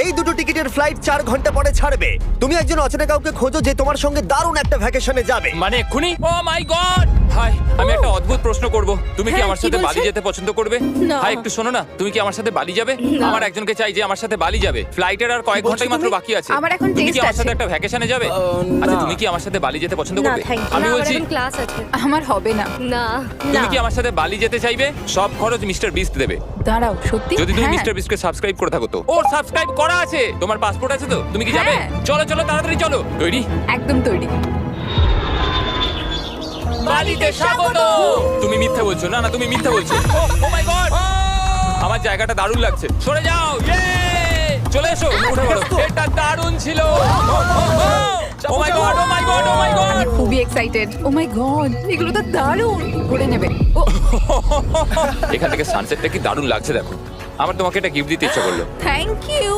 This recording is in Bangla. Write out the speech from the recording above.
এই দুটো টিকিটের ফ্লাইট 4 ঘন্টা পরে ছাড়বে। তুমি একজন অচেনা কাউকে খোঁজো যে তোমার সঙ্গে দারুণ একটা ভ্যাকেশনে যাবে। মানে এক্ষুনি? ও মাই গড! হাই, আমি একটা অদ্ভুত প্রশ্ন করব। তুমি কি হ্যাঁ, আমার কি সাথে বলছেন? বালি যেতে পছন্দ করবে? না। হাই, একটু শোনো না, তুমি কি আমার সাথে বালি যাবে? না। আমার একজনকে চাই যে আমার সাথে বালি যাবে। ফ্লাইটের আর কয়েক বলছো ঘন্টাই মাত্র তুমি? বাকি আছে। আমার এখন তুমি কি test আমার সাথে আছে। একটা ভ্যাকেশনে যাবে? আচ্ছা, তুমি কি আমার সাথে বালি যেতে পছন্দ না করবে? থ্যাংক ইউ আমি না আমার বলছি, এখন ক্লাস আছে আমার হবে না। না তুমি না কি আমার সাথে বালি যেতে চাইবে? সব খরচ মিস্টার বিস্ট দেবে। দাঁড়াও, সত্যি? যদি তুমি হ্যাঁ। মিস্টার বিস্টকে সাবস্ক্রাইব করে থাকো তো। ওর সাবস্ক্রাইব করা আছে। তোমার পাসপোর্ট আছে তো? তুমি কি যাবে? হ্যাঁ। চলো চলো, তাড়াতাড়ি চলো। তৈরি? একদম তৈরি। বালিতে স্বাগত। তুমি মিথ্যা বলছো। না না, তুমি মিথ্যা বলছো। ও মাই গড! আমার জায়গাটা দারুণ লাগছে। সরে যাও। ইয়ে! চলে এসো। উঠে পড়ো। এটা দারুণ ছিল। ও মাই গড, ও মাই গড, ও মাই গড! আমি খুবই এক্সাইটেড। ও মাই গড, এগুলো তো দারুণ। করে নেবে। ও এখান থেকে সানসেটটা কি দারুণ লাগছে দেখো। আমার তোমাকে একটা গিফট দিতে ইচ্ছা করলো। Thank you.